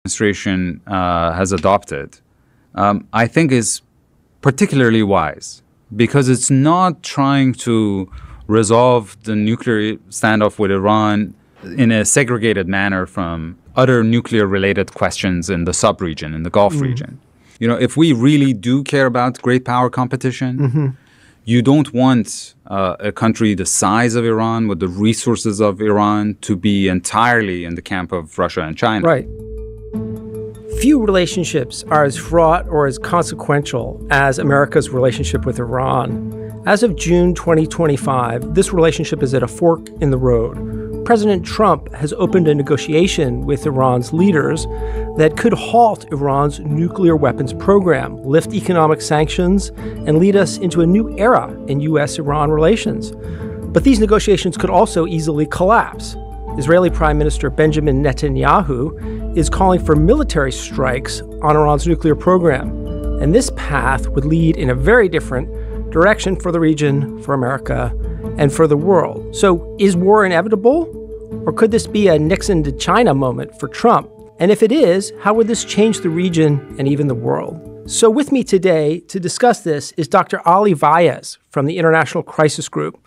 administration has adopted, I think is particularly wise because it's not trying to resolve the nuclear standoff with Iran in a segregated manner from other nuclear-related questions in the sub-region, in the Gulf region. You know, if we really do care about great power competition, you don't want a country the size of Iran with the resources of Iran to be entirely in the camp of Russia and China. Right. Few relationships are as fraught or as consequential as America's relationship with Iran. As of June 2025, this relationship is at a fork in the road. President Trump has opened a negotiation with Iran's leaders that could halt Iran's nuclear weapons program, lift economic sanctions, and lead us into a new era in U.S.-Iran relations. But these negotiations could also easily collapse. Israeli Prime Minister Benjamin Netanyahu is calling for military strikes on Iran's nuclear program. And this path would lead in a very different direction for the region, for America, and for the world. So is war inevitable? Or could this be a Nixon to China moment for Trump? And if it is, how would this change the region and even the world? So with me today to discuss this is Dr. Ali Vaez from the International Crisis Group.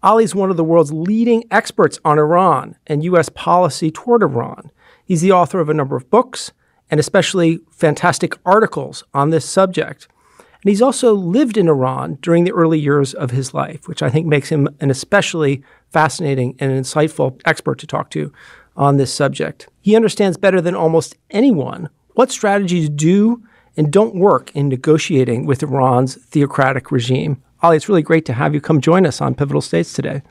Ali is one of the world's leading experts on Iran and U.S. policy toward Iran. He's the author of a number of books and especially fantastic articles on this subject. And he's also lived in Iran during the early years of his life, which I think makes him an especially fascinating and insightful expert to talk to on this subject. He understands better than almost anyone what strategies do and don't work in negotiating with Iran's theocratic regime. Ali, it's really great to have you come join us on Pivotal States today.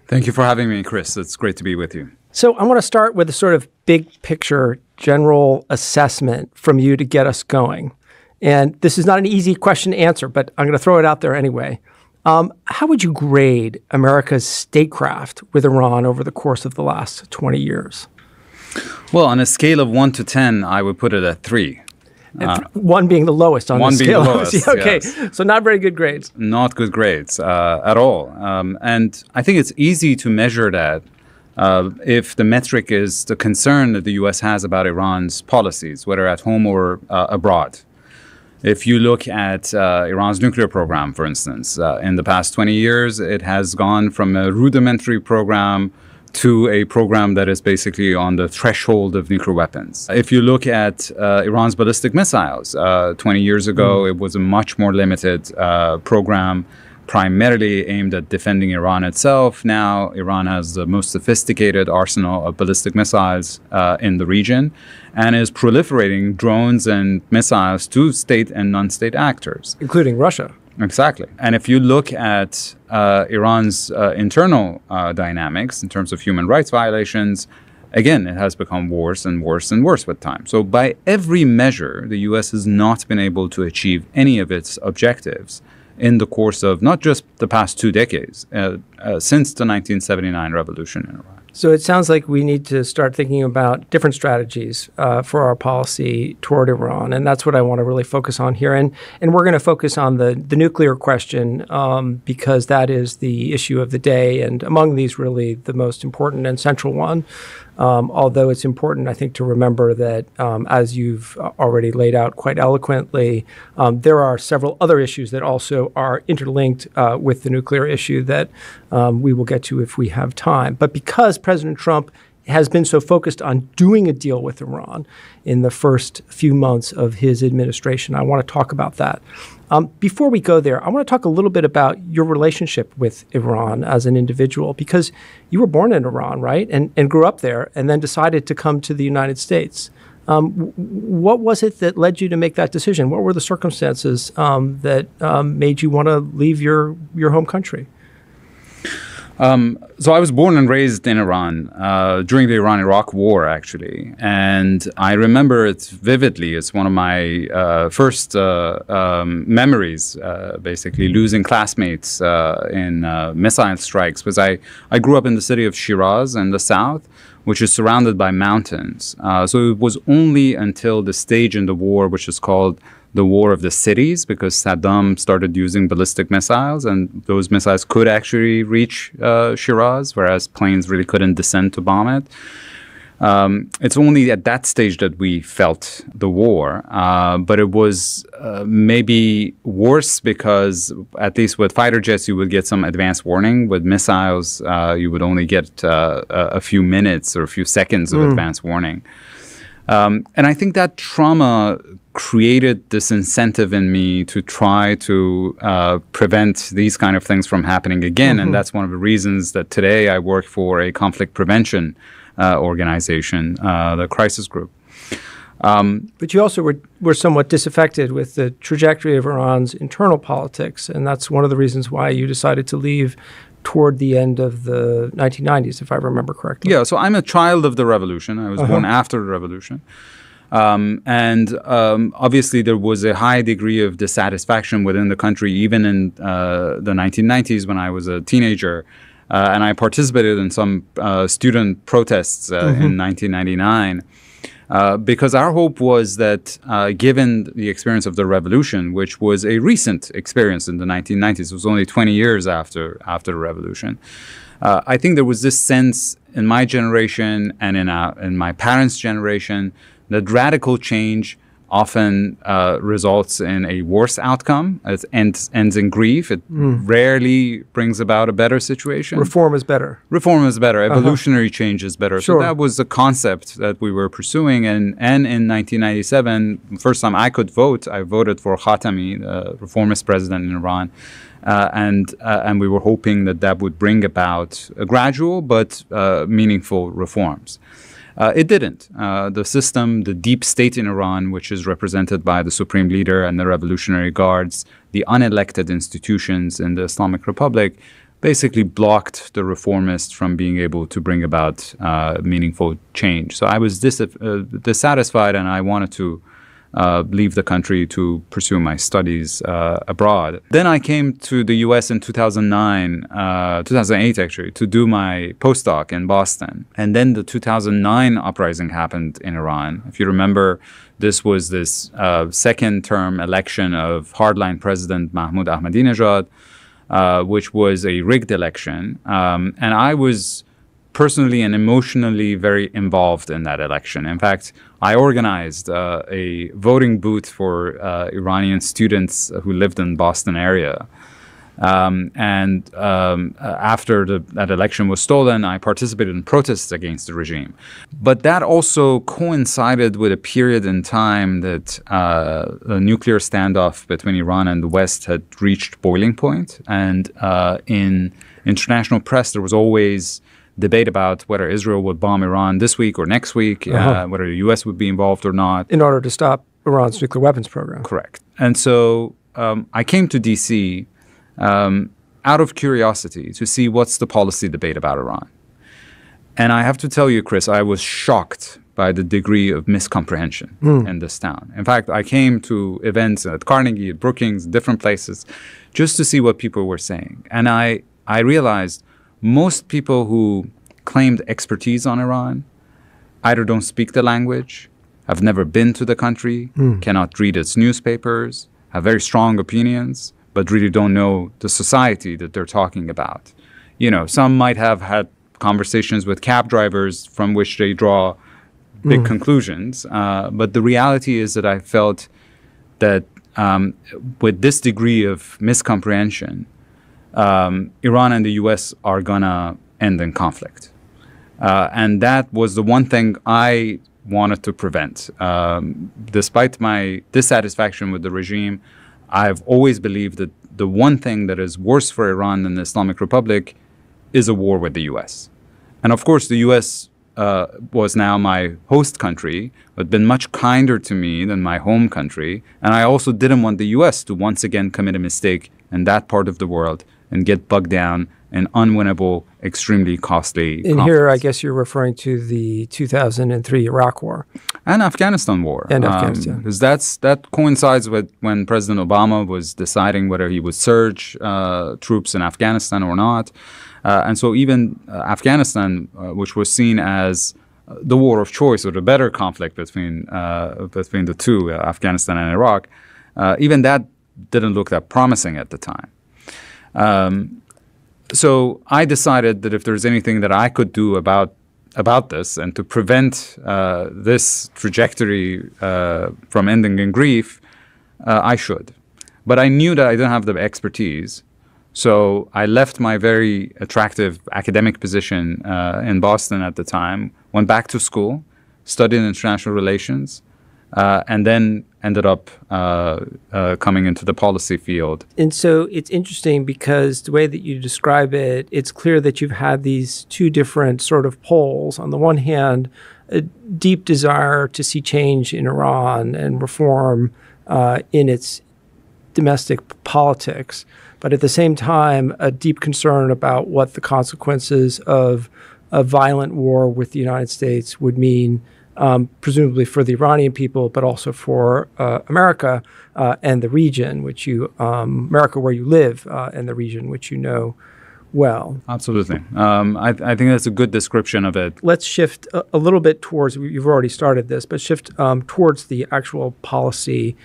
Thank you for having me, Chris. It's great to be with you. So I want to start with a sort of big picture, general assessment from you to get us going. And this is not an easy question to answer, but I'm going to throw it out there anyway. How would you grade America's statecraft with Iran over the course of the last 20 years? Well, on a scale of 1 to 10, I would put it at 3. 1 being the lowest on the scale. 1 being the lowest, Okay, yes. So not very good grades. Not good grades at all. And I think it's easy to measure that if the metric is the concern that the U.S. has about Iran's policies, whether at home or abroad. If you look at Iran's nuclear program, for instance, in the past 20 years, it has gone from a rudimentary program to a program that is basically on the threshold of nuclear weapons. If you look at Iran's ballistic missiles, 20 years ago, it was a much more limited program, primarily aimed at defending Iran itself. Now, Iran has the most sophisticated arsenal of ballistic missiles in the region and is proliferating drones and missiles to state and non-state actors. Including Russia. Exactly. And if you look at Iran's internal dynamics in terms of human rights violations, again, it has become worse and worse and worse with time. So by every measure, the U.S. has not been able to achieve any of its objectives in the course of not just the past 2 decades, since the 1979 revolution in Iran. So it sounds like we need to start thinking about different strategies for our policy toward Iran, and that's what I want to really focus on here. And we're going to focus on the nuclear question because that is the issue of the day, and among these, really the most important and central one. Although it's important, I think, to remember that, as you've already laid out quite eloquently, there are several other issues that also are interlinked with the nuclear issue that we will get to if we have time. But because President Trump has been so focused on doing a deal with Iran in the first few months of his administration, I want to talk about that. Before we go there, I want to talk a little bit about your relationship with Iran as an individual, because you were born in Iran, right, and grew up there, and then decided to come to the United States. What was it that led you to make that decision? What were the circumstances that made you want to leave your home country? So I was born and raised in Iran during the Iran-Iraq War, actually. And I remember it vividly. It's one of my first memories, basically losing classmates in missile strikes. Because I grew up in the city of Shiraz in the south, which is surrounded by mountains. So it was only until the stage in the war, which is called the War of the Cities, because Saddam started using ballistic missiles, and those missiles could actually reach Shiraz, whereas planes really couldn't descend to bomb it. It's only at that stage that we felt the war, but it was maybe worse because at least with fighter jets, you would get some advance warning. With missiles, you would only get a few minutes or a few seconds of advance warning. And I think that trauma created this incentive in me to try to prevent these kind of things from happening again. And that's one of the reasons that today I work for a conflict prevention organization, the Crisis Group. But you also were somewhat disaffected with the trajectory of Iran's internal politics, and that's one of the reasons why you decided to leave toward the end of the 1990s, if I remember correctly. Yeah, so I'm a child of the revolution. I was born after the revolution. And obviously there was a high degree of dissatisfaction within the country, even in the 1990s when I was a teenager. And I participated in some student protests in 1999 because our hope was that given the experience of the revolution, which was a recent experience in the 1990s, it was only 20 years after the revolution, I think there was this sense in my generation and in my parents' generation that radical change often results in a worse outcome. It ends in grief. It rarely brings about a better situation. Reform is better. Reform is better. Evolutionary change is better. Sure. So that was the concept that we were pursuing. And in 1997, first time I could vote, I voted for Khatami, the reformist president in Iran. And we were hoping that would bring about a gradual but meaningful reforms. It didn't. The system, the deep state in Iran, which is represented by the supreme leader and the Revolutionary Guards, the unelected institutions in the Islamic Republic, basically blocked the reformists from being able to bring about meaningful change. So I was dissatisfied, and I wanted to leave the country to pursue my studies abroad. Then I came to the U.S. in 2008 actually, to do my postdoc in Boston. And then the 2009 uprising happened in Iran. If you remember, this was this second-term election of hardline President Mahmoud Ahmadinejad, which was a rigged election. And I was personally and emotionally very involved in that election. In fact, I organized a voting booth for Iranian students who lived in the Boston area. After that election was stolen, I participated in protests against the regime. But that also coincided with a period in time that the nuclear standoff between Iran and the West had reached boiling point. And in international press, there was always debate about whether Israel would bomb Iran this week or next week, whether the U.S. would be involved or not. In order to stop Iran's nuclear weapons program. Correct. And so I came to D.C. Out of curiosity to see what's the policy debate about Iran. And I have to tell you, Chris, I was shocked by the degree of miscomprehension in this town. In fact, I came to events at Carnegie, at Brookings, different places, just to see what people were saying. And I realized most people who claimed expertise on Iran either don't speak the language, have never been to the country, cannot read its newspapers, have very strong opinions, but really don't know the society that they're talking about. You know, some might have had conversations with cab drivers from which they draw big conclusions. But the reality is that I felt that with this degree of miscomprehension, Iran and the U.S. are going to end in conflict. And that was the one thing I wanted to prevent. Despite my dissatisfaction with the regime, I've always believed that the one thing that is worse for Iran than the Islamic Republic is a war with the U.S. And of course, the U.S. Was now my host country, but been much kinder to me than my home country. And I also didn't want the U.S. to once again commit a mistake in that part of the world and get bogged down in unwinnable, extremely costly conflicts. Here, I guess you're referring to the 2003 Iraq War. And Afghanistan war. And Afghanistan. Because that coincides with when President Obama was deciding whether he would surge troops in Afghanistan or not. And so even Afghanistan, which was seen as the war of choice or the better conflict between the two, Afghanistan and Iraq, even that didn't look that promising at the time. So I decided that if there's anything that I could do about about this and to prevent this trajectory from ending in grief, I should. But I knew that I didn't have the expertise. So I left my very attractive academic position in Boston at the time, went back to school, studied international relations, and then ended up coming into the policy field. And so it's interesting because the way that you describe it, it's clear that you've had these two different sort of poles. On the one hand, a deep desire to see change in Iran and reform in its domestic politics, but at the same time, a deep concern about what the consequences of a violent war with the United States would mean, presumably for the Iranian people, but also for America and the region, America where you live, and the region which you know well. Absolutely. I think that's a good description of it. Let's shift a little bit towards, you've already started this, but shift towards the actual policy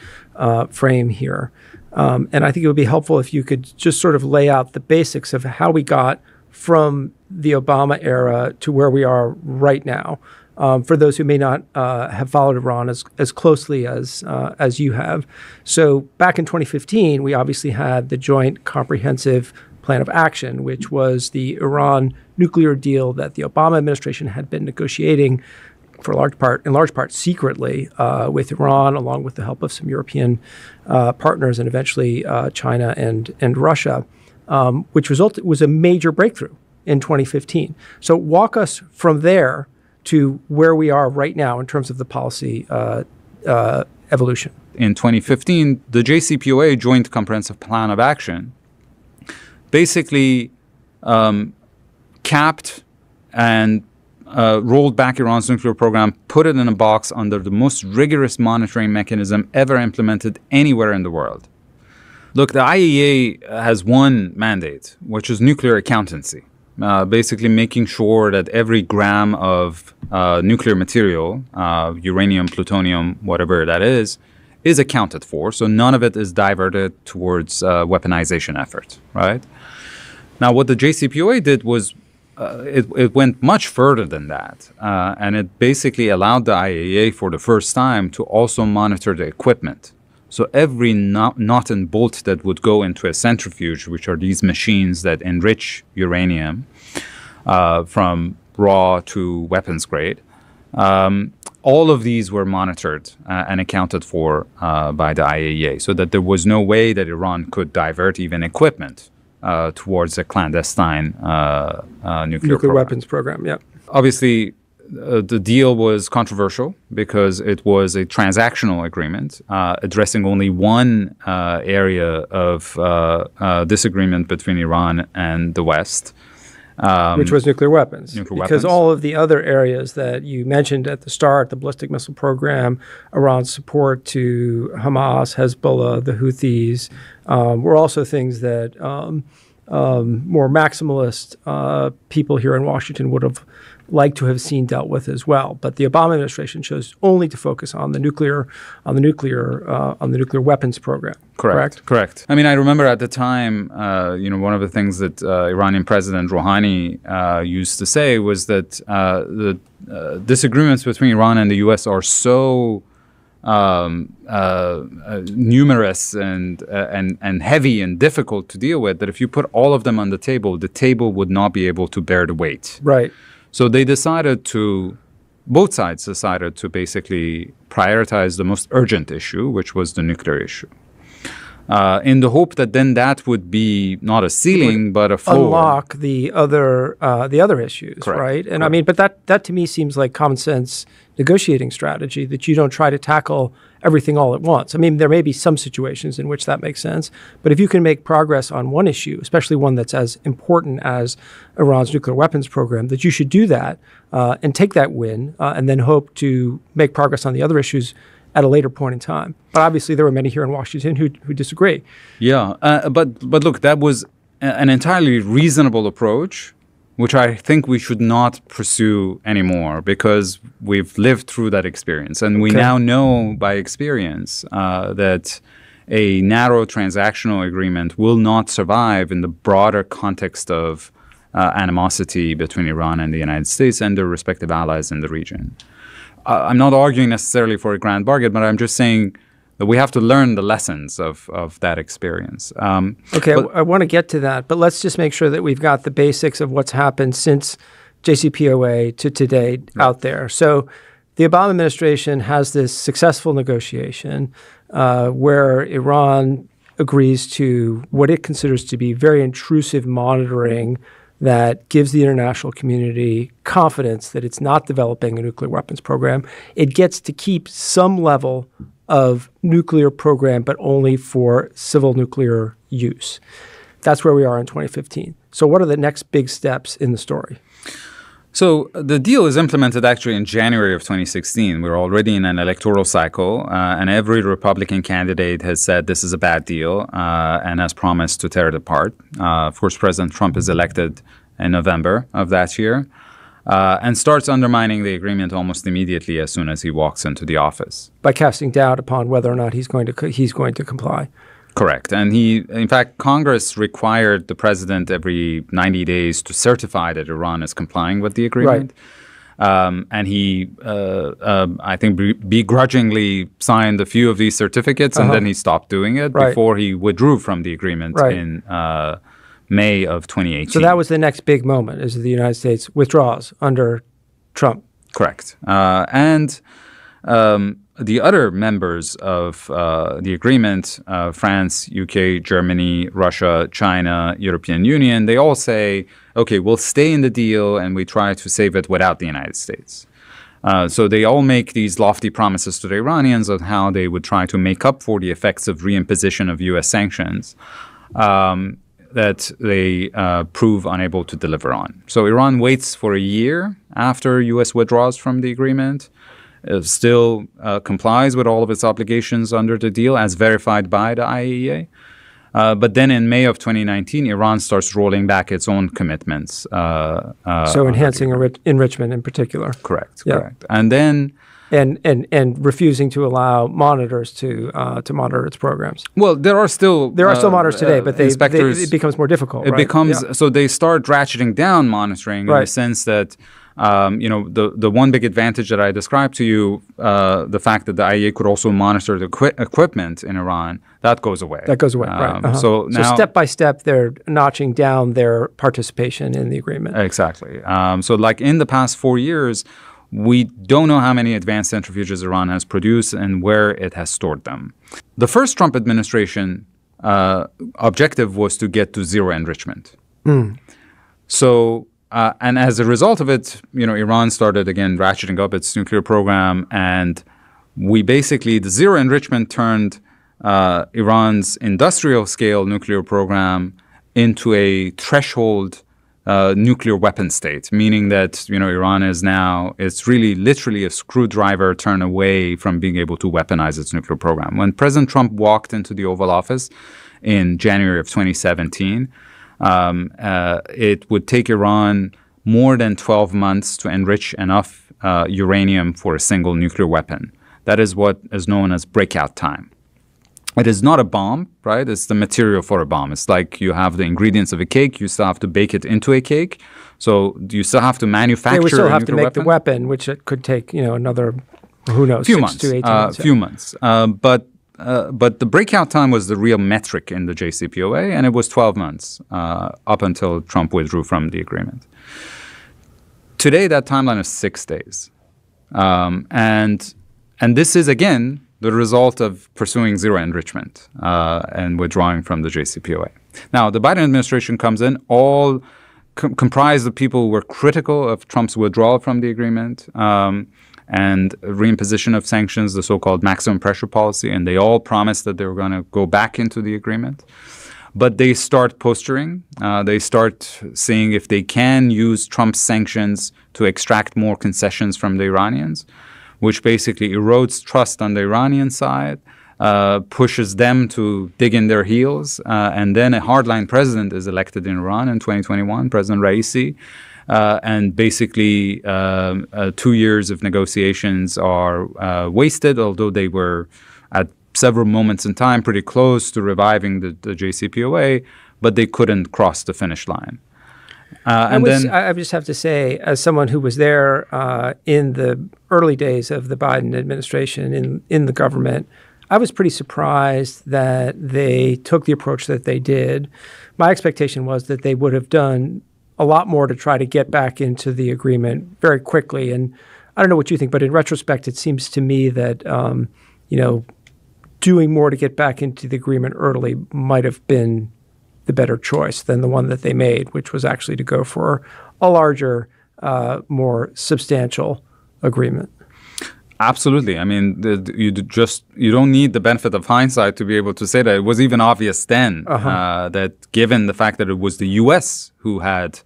frame here. And I think it would be helpful if you could just sort of lay out the basics of how we got from the Obama era to where we are right now, for those who may not have followed Iran as closely as you have. So back in 2015, we obviously had the Joint Comprehensive Plan of Action, which was the Iran nuclear deal that the Obama administration had been negotiating in large part secretly with Iran, along with the help of some European partners and eventually China and Russia, which was a major breakthrough in 2015. So walk us from there to where we are right now in terms of the policy evolution. In 2015, the JCPOA, Joint Comprehensive Plan of Action, basically capped and rolled back Iran's nuclear program, put it in a box under the most rigorous monitoring mechanism ever implemented anywhere in the world. Look, the IAEA has one mandate, which is nuclear accountancy, basically making sure that every gram of nuclear material, uranium, plutonium, whatever that is accounted for. So none of it is diverted towards weaponization effort, right? Now, what the JCPOA did was it went much further than that, and it basically allowed the IAEA for the first time to also monitor the equipment. So every nut and bolt that would go into a centrifuge, which are these machines that enrich uranium from raw to weapons grade, all of these were monitored and accounted for by the IAEA, so that there was no way that Iran could divert even equipment towards a clandestine nuclear weapons program. Yeah. Obviously, the deal was controversial because it was a transactional agreement addressing only one area of disagreement between Iran and the West. Which was nuclear weapons. Because all of the other areas that you mentioned at the start, the ballistic missile program, Iran's support to Hamas, Hezbollah, the Houthis, were also things that more maximalist people here in Washington would have liked to have seen dealt with as well. But the Obama administration chose only to focus on the nuclear weapons program. Correct. I mean, I remember at the time, one of the things that Iranian President Rouhani used to say was that the disagreements between Iran and the U.S. are so numerous and heavy and difficult to deal with that if you put all of them on the table would not be able to bear the weight. Right. So both sides decided to basically prioritize the most urgent issue, which was the nuclear issue, in the hope that then that would be not a ceiling, but a floor. Unlock the other issues, Correct. Right? And Correct. I mean, but that to me seems like common sense negotiating strategy, that you don't try to tackle everything all at once. I mean, there may be some situations in which that makes sense, but if you can make progress on one issue, especially one that's as important as Iran's nuclear weapons program, that you should do that and take that win and then hope to make progress on the other issues at a later point in time. But obviously there were many here in Washington who disagree. Yeah, but look, that was an entirely reasonable approach, which I think we should not pursue anymore because we've lived through that experience. And we now know by experience that a narrow transactional agreement will not survive in the broader context of animosity between Iran and the United States and their respective allies in the region. I'm not arguing necessarily for a grand bargain, but I'm just saying that we have to learn the lessons of that experience. I want to get to that, but let's just make sure that we've got the basics of what's happened since JCPOA to today out there. So the Obama administration has this successful negotiation where Iran agrees to what it considers to be very intrusive monitoring that gives the international community confidence that it's not developing a nuclear weapons program. It gets to keep some level of nuclear program, but only for civil nuclear use. That's where we are in 2015. So what are the next big steps in the story? So the deal is implemented actually in January of 2016. We're already in an electoral cycle, and every Republican candidate has said this is a bad deal and has promised to tear it apart. Of course, President Trump is elected in November of that year and starts undermining the agreement almost immediately as soon as he walks into the office. By casting doubt upon whether or not he's going to comply. Correct. And in fact, Congress required the president every 90 days to certify that Iran is complying with the agreement. Right. And he, I think, begrudgingly signed a few of these certificates, and then he stopped doing it before he withdrew from the agreement in May of 2018. So that was the next big moment, is the United States withdraws under Trump. Correct. And the other members of the agreement, France, UK, Germany, Russia, China, European Union, they all say, okay, we'll stay in the deal and we try to save it without the United States. So they all make these lofty promises to the Iranians of how they would try to make up for the effects of reimposition of U.S. sanctions that they prove unable to deliver on. So Iran waits for a year after U.S. withdraws from the agreement. Still complies with all of its obligations under the deal as verified by the IAEA. But then in May of 2019, Iran starts rolling back its own commitments. So enhancing enrichment in particular. Correct, correct. And then... And refusing to allow monitors to monitor its programs. Well, there are still monitors today, but it becomes more difficult. It becomes so they start ratcheting down monitoring in the sense that the one big advantage that I described to you, the fact that the IAEA could also monitor the equipment in Iran, that goes away. That goes away, right. So now, step by step, they're notching down their participation in the agreement. Exactly. So like in the past 4 years, we don't know how many advanced centrifuges Iran has produced and where it has stored them. The first Trump administration objective was to get to zero enrichment. So, and as a result of it, Iran started again ratcheting up its nuclear program, and the zero enrichment turned Iran's industrial scale nuclear program into a threshold nuclear weapon state, meaning that Iran is now, it's really literally a screwdriver turn away from being able to weaponize its nuclear program. When President Trump walked into the Oval Office in January of 2017, it would take Iran more than 12 months to enrich enough uranium for a single nuclear weapon. That is what is known as breakout time. It is not a bomb, right? It's the material for a bomb. It's like you have the ingredients of a cake. You still have to bake it into a cake. So you still have to manufacture a nuclear weapon. We still have to make the weapon, which it could take, another, who knows, 6 to 18 months. Few months. But the breakout time was the real metric in the JCPOA, and it was 12 months up until Trump withdrew from the agreement. Today, that timeline is 6 days. And this is, again, the result of pursuing zero enrichment and withdrawing from the JCPOA. Now, the Biden administration comes in, all comprised of people who were critical of Trump's withdrawal from the agreement and reimposition of sanctions, the so-called maximum pressure policy, and they all promised that they were going to go back into the agreement. But they start posturing. They start seeing if they can use Trump's sanctions to extract more concessions from the Iranians, which basically erodes trust on the Iranian side, pushes them to dig in their heels. And then a hardline president is elected in Iran in 2021, President Raisi. And basically 2 years of negotiations are wasted, although they were at several moments in time pretty close to reviving the JCPOA, but they couldn't cross the finish line. I just have to say, as someone who was there in the early days of the Biden administration in the government, I was pretty surprised that they took the approach that they did. My expectation was that they would have done a lot more to try to get back into the agreement very quickly. And I don't know what you think, but in retrospect, it seems to me that, doing more to get back into the agreement early might have been the better choice than the one that they made, which was actually to go for a larger, more substantial agreement. Absolutely. I mean, you don't need the benefit of hindsight to be able to say that. It was even obvious then that given the fact that it was the U.S. who had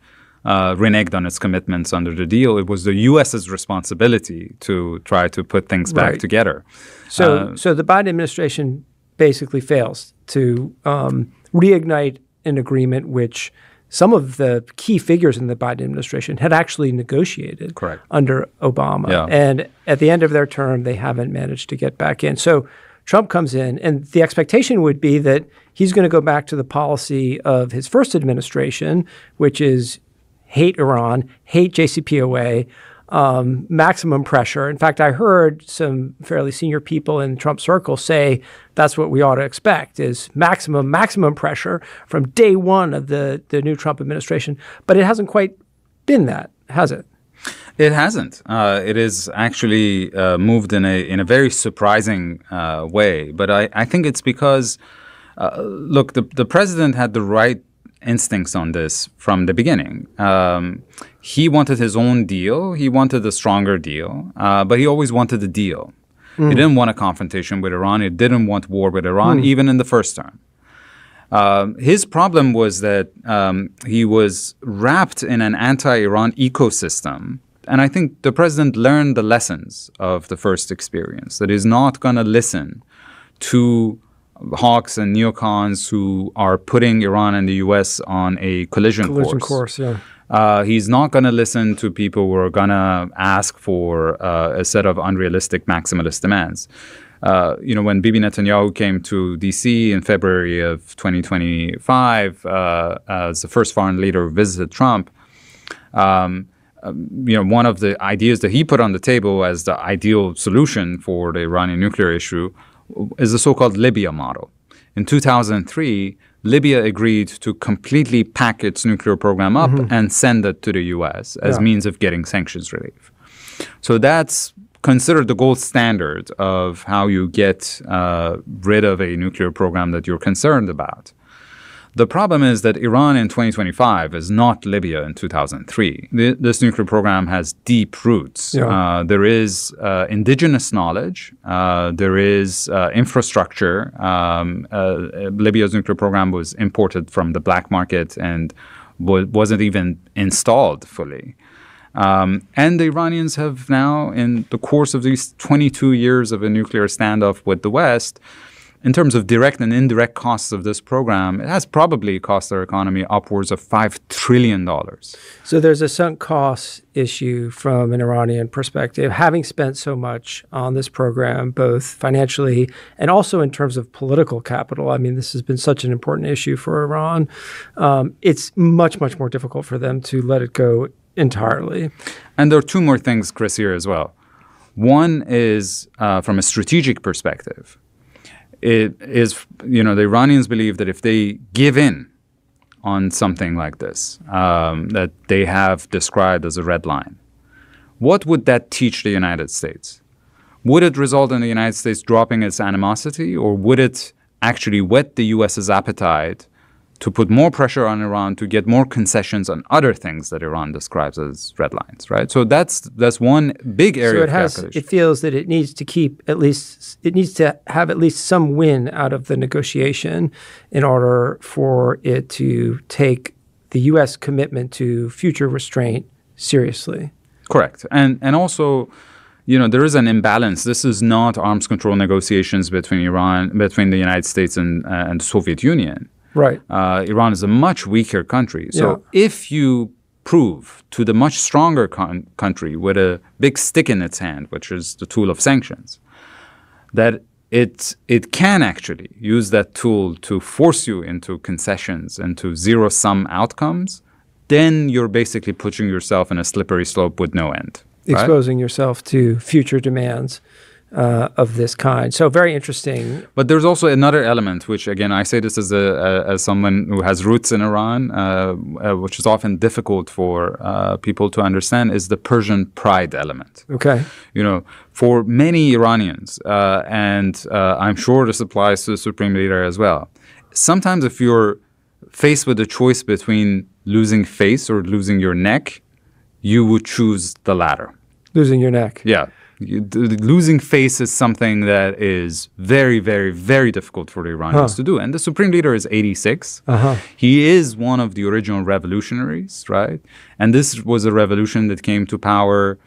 reneged on its commitments under the deal, it was the U.S.'s responsibility to try to put things back together. So the Biden administration basically fails to reignite an agreement which some of the key figures in the Biden administration had actually negotiated under Obama. Yeah. And at the end of their term, they haven't managed to get back in. So Trump comes in, and the expectation would be that he's going to go back to the policy of his first administration, which is hate Iran, hate JCPOA, maximum pressure. In fact, I heard some fairly senior people in Trump circles say that's what we ought to expect is maximum pressure from day one of the new Trump administration. But it hasn't quite been that, has it? It hasn't. It is actually moved in a very surprising way. But I think it's because, look, the president had the right instincts on this from the beginning. He wanted his own deal. He wanted a stronger deal, but he always wanted a deal. He didn't want a confrontation with Iran. He didn't want war with Iran, even in the first term. His problem was that he was wrapped in an anti-Iran ecosystem. And I think the president learned the lessons of the first experience, that he's not going to listen to hawks and neocons who are putting Iran and the U.S. on a collision course. He's not going to listen to people who are going to ask for a set of unrealistic maximalist demands. When Bibi Netanyahu came to D.C. in February of 2025 as the first foreign leader who visited Trump, one of the ideas that he put on the table as the ideal solution for the Iranian nuclear issue is the so-called Libya model. In 2003, Libya agreed to completely pack its nuclear program up and send it to the U.S. as means of getting sanctions relief. So that's considered the gold standard of how you get rid of a nuclear program that you're concerned about. The problem is that Iran in 2025 is not Libya in 2003. This nuclear program has deep roots. There is indigenous knowledge. There is infrastructure. Libya's nuclear program was imported from the black market and wasn't even installed fully. And the Iranians have now, in the course of these 22 years of a nuclear standoff with the West, in terms of direct and indirect costs of this program, it has probably cost their economy upwards of $5 trillion. So there's a sunk cost issue from an Iranian perspective, having spent so much on this program, both financially and also in terms of political capital. I mean, this has been such an important issue for Iran. It's much, much more difficult for them to let it go entirely. And there are two more things, Chris, here as well. One is from a strategic perspective. It is, the Iranians believe that if they give in on something like this, that they have described as a red line, what would that teach the United States? Would it result in the United States dropping its animosity, or would it actually whet the U.S.'s appetite to put more pressure on Iran to get more concessions on other things that Iran describes as red lines, right? So that's one big area of calculation. It feels that it needs to have at least some win out of the negotiation in order for it to take the U.S. commitment to future restraint seriously. Correct. And also, there is an imbalance. This is not arms control negotiations between the United States and the Soviet Union. Right. Iran is a much weaker country. So if you prove to the much stronger country with a big stick in its hand, which is the tool of sanctions, that it can actually use that tool to force you into concessions and to zero-sum outcomes, then you're basically putting yourself in a slippery slope with no end. Right? Exposing yourself to future demands of this kind. So very interesting. But there's also another element, which again, I say this as someone who has roots in Iran, which is often difficult for people to understand, is the Persian pride element. Okay. You know, for many Iranians, and I'm sure this applies to the Supreme Leader as well, sometimes if you're faced with a choice between losing face or losing your neck, you would choose the latter. Losing your neck. Yeah. Losing face is something that is very, very, very difficult for the Iranians to do. And the Supreme Leader is 86. He is one of the original revolutionaries, right? And this was a revolution that came to power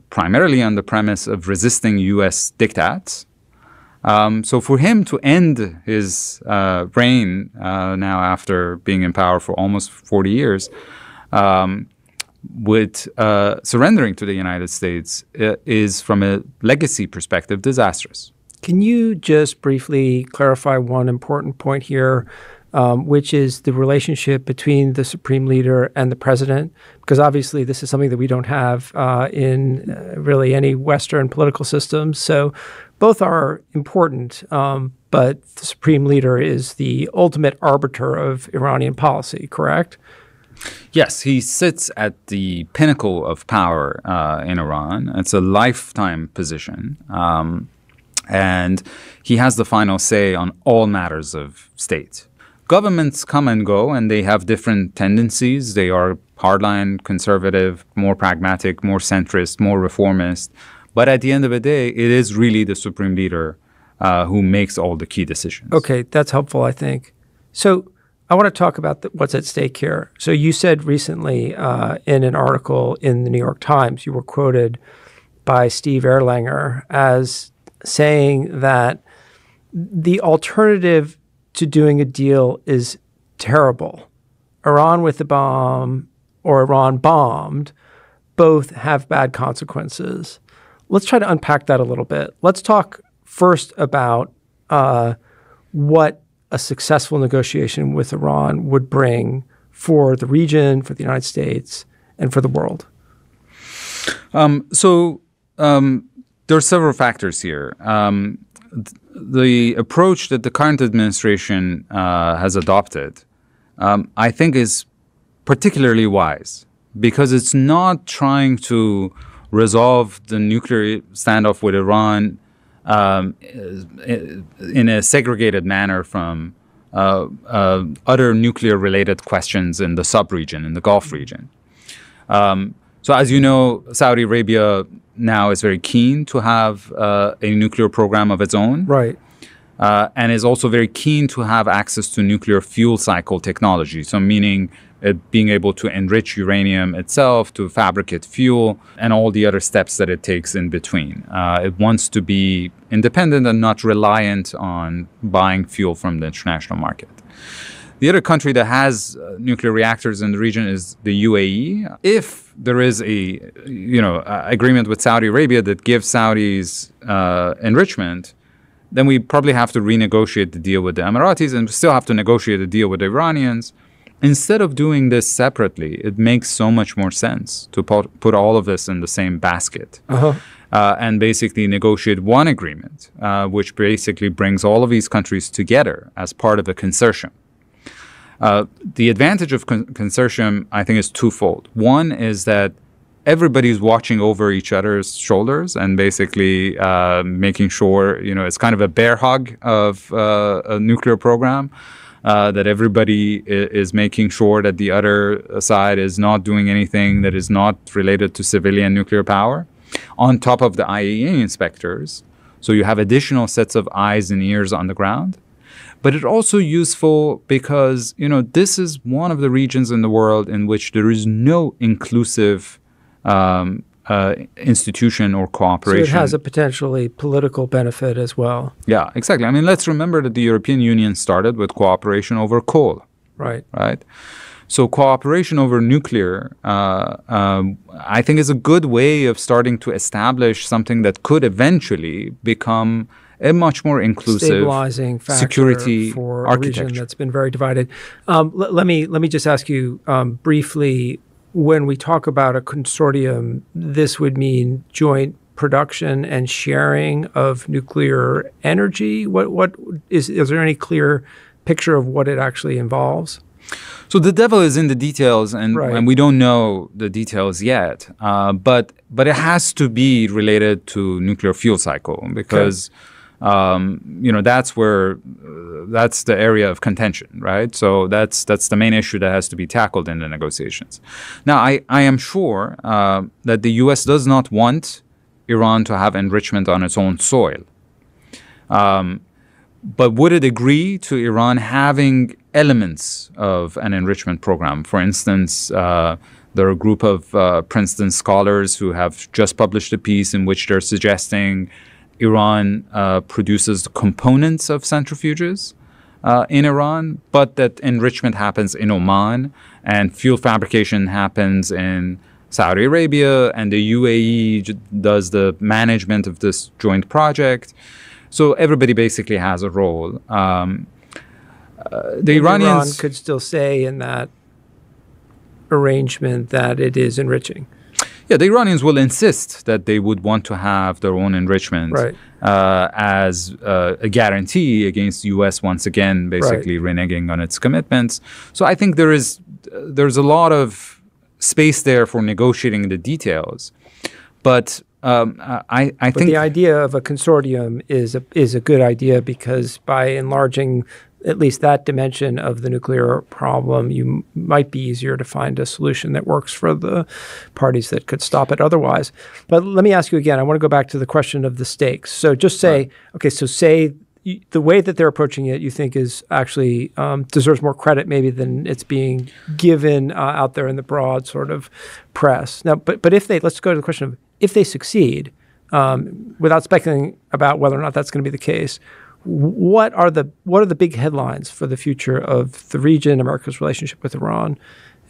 primarily on the premise of resisting U.S. diktats. So for him to end his reign now after being in power for almost 40 years, with surrendering to the United States is, from a legacy perspective, disastrous. Can you just briefly clarify one important point here, which is the relationship between the Supreme Leader and the President? Because obviously this is something that we don't have in really any Western political systems. So both are important, but the Supreme Leader is the ultimate arbiter of Iranian policy, correct? Yes, he sits at the pinnacle of power in Iran. It's a lifetime position. And he has the final say on all matters of state. Governments come and go, and they have different tendencies. They are hardline, conservative, more pragmatic, more centrist, more reformist. But at the end of the day, it is really the Supreme Leader who makes all the key decisions. Okay, that's helpful, I think. So I want to talk about what's at stake here. So you said recently in an article in the New York Times, you were quoted by Steve Erlanger as saying that the alternative to doing a deal is terrible. Iran with the bomb or Iran bombed both have bad consequences. Let's try to unpack that a little bit. Let's talk first about what a successful negotiation with Iran would bring for the region, for the United States, and for the world. There are several factors here. The approach that the current administration has adopted, I think, is particularly wise because it's not trying to resolve the nuclear standoff with Iran in a segregated manner from other nuclear-related questions in the sub-region, in the Gulf region. So as you know, Saudi Arabia now is very keen to have a nuclear program of its own. Right. And is also very keen to have access to nuclear fuel cycle technology. So meaning being able to enrich uranium itself, to fabricate fuel, and all the other steps that it takes in between. It wants to be independent and not reliant on buying fuel from the international market. The other country that has nuclear reactors in the region is the UAE. If there is a agreement with Saudi Arabia that gives Saudis enrichment, then we probably have to renegotiate the deal with the Emiratis and still have to negotiate a deal with the Iranians. Instead of doing this separately, it makes so much more sense to put all of this in the same basket and basically negotiate one agreement, which basically brings all of these countries together as part of a consortium. The advantage of consortium, I think, is twofold. One is that everybody's watching over each other's shoulders and basically making sure, it's kind of a bear hug of a nuclear program. That everybody is making sure that the other side is not doing anything that is not related to civilian nuclear power, on top of the IAEA inspectors. So you have additional sets of eyes and ears on the ground. But it's also useful because, this is one of the regions in the world in which there is no inclusive institution or cooperation. So it has a potentially political benefit as well. Yeah, exactly. I mean, let's remember that the European Union started with cooperation over coal. Right. Right. So cooperation over nuclear, I think, is a good way of starting to establish something that could eventually become a much more inclusive stabilizing factor security for architecture. a region that's been very divided. Let me just ask you briefly, when we talk about a consortium, this would mean joint production and sharing of nuclear energy. What is there any clear picture of what it actually involves? So the devil is in the details, and we don't know the details yet. But it has to be related to nuclear fuel cycle because that's the area of contention, right? So that's the main issue that has to be tackled in the negotiations. Now, I am sure that the U.S. does not want Iran to have enrichment on its own soil. But would it agree to Iran having elements of an enrichment program? For instance, there are a group of Princeton scholars who have just published a piece in which they're suggesting Iran produces the components of centrifuges in Iran, but that enrichment happens in Oman and fuel fabrication happens in Saudi Arabia, and the UAE does the management of this joint project. So everybody basically has a role. The Iranians Iran could still say in that arrangement that it is enriching. Yeah, the Iranians will insist that they would want to have their own enrichment as a guarantee against the U.S. once again basically reneging on its commitments. So I think there's a lot of space there for negotiating the details. But I think the idea of a consortium is a good idea because by enlarging at least that dimension of the nuclear problem, you might be easier to find a solution that works for the parties that could stop it otherwise. But let me ask you again, I want to go back to the question of the stakes. So just say, say the way that they're approaching it, you think is actually deserves more credit maybe than it's being given out there in the broad sort of press. Now, but let's go to the question of if they succeed, without speculating about whether or not that's going to be the case, what are the big headlines for the future of the region, America's relationship with Iran,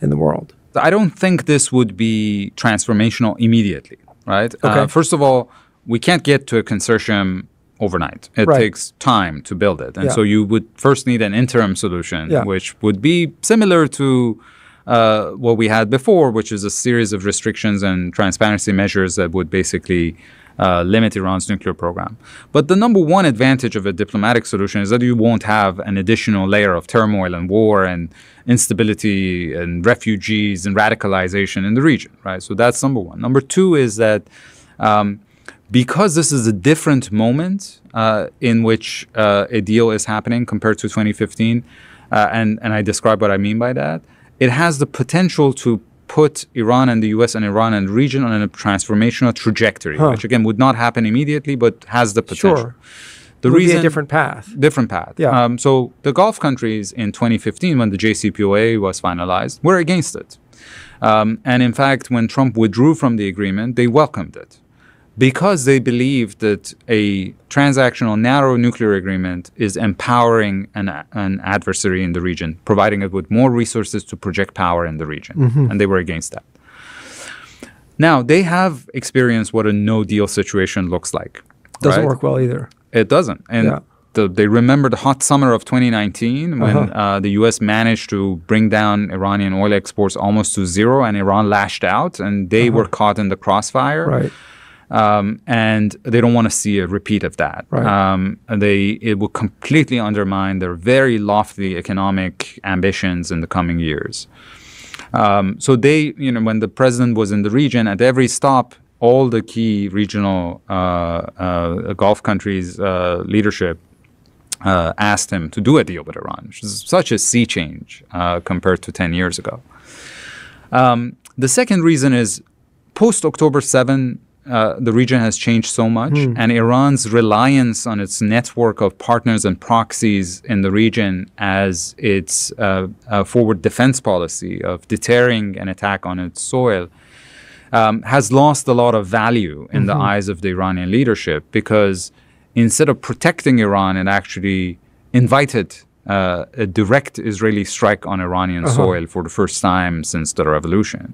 and the world? I don't think this would be transformational immediately, right? Okay. First of all, we can't get to a consortium overnight. It takes time to build it. And so you would first need an interim solution, which would be similar to what we had before, which is a series of restrictions and transparency measures that would basically limit Iran's nuclear program. But the number one advantage of a diplomatic solution is that you won't have an additional layer of turmoil and war and instability and refugees and radicalization in the region, right? So that's number one. Number two is that because this is a different moment in which a deal is happening compared to 2015, and I describe what I mean by that, it has the potential to put Iran and the U.S. and Iran and the region on a transformational trajectory, which again would not happen immediately, but has the potential. Sure. The reason be a different path. Different path. Yeah. So the Gulf countries in 2015, when the JCPOA was finalized, were against it. And in fact, when Trump withdrew from the agreement, they welcomed it because they believed that a transactional narrow nuclear agreement is empowering an adversary in the region, providing it with more resources to project power in the region. Mm-hmm. And they were against that. Now, they have experienced what a no-deal situation looks like. Doesn't work well either. It doesn't. And they remember the hot summer of 2019 when the U.S. managed to bring down Iranian oil exports almost to zero, and Iran lashed out, and they were caught in the crossfire. Right. And they don't want to see a repeat of that. Right. It will completely undermine their very lofty economic ambitions in the coming years. So they, when the president was in the region, at every stop, all the key regional Gulf countries' leadership asked him to do a deal with Iran, which is such a sea change compared to 10 years ago. The second reason is post-October 7, the region has changed so much, and Iran's reliance on its network of partners and proxies in the region as its forward defense policy of deterring an attack on its soil has lost a lot of value in the eyes of the Iranian leadership, because instead of protecting Iran, it actually invited a direct Israeli strike on Iranian soil for the first time since the revolution.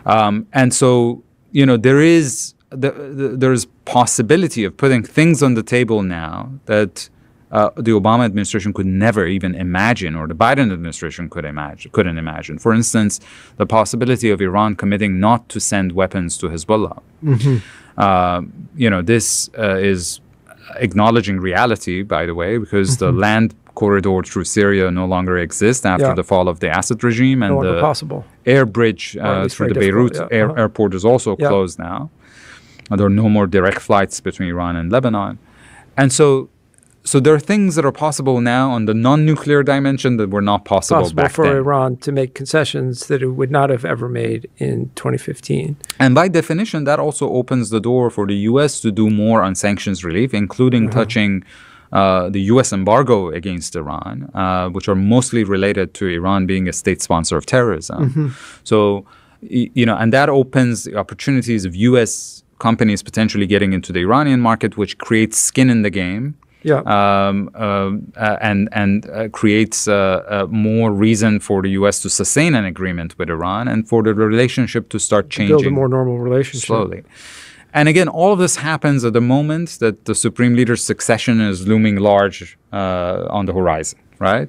And so there is there's possibility of putting things on the table now that the Obama administration could never even imagine, or the Biden administration couldn't imagine. For instance, the possibility of Iran committing not to send weapons to Hezbollah. This is acknowledging reality, by the way, because the land corridor through Syria no longer exists after the fall of the Assad regime, and the air bridge through the Beirut airport is also closed now. There are no more direct flights between Iran and Lebanon. And so there are things that are possible now on the non-nuclear dimension that were not possible back for then. Iran to make concessions that it would not have ever made in 2015. And by definition, that also opens the door for the U.S. to do more on sanctions relief, including touching the U.S. embargo against Iran, which are mostly related to Iran being a state sponsor of terrorism. So, and that opens the opportunities of U.S. companies potentially getting into the Iranian market, which creates skin in the game. And creates more reason for the U.S. to sustain an agreement with Iran and for the relationship to start changing. Build a more normal relationship. Slowly. And again, all of this happens at the moment that the Supreme Leader's succession is looming large on the horizon, right?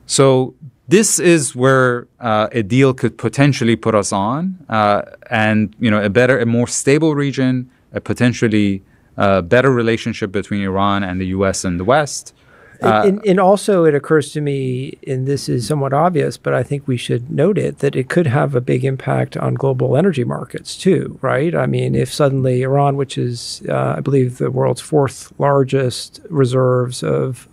So this is where a deal could potentially put us on, and a more stable region, a potentially better relationship between Iran and the U.S. and the West. And also it occurs to me, and this is somewhat obvious, but I think we should note it, that it could have a big impact on global energy markets too, right? I mean, if suddenly Iran, which is, I believe, the world's fourth largest reserves of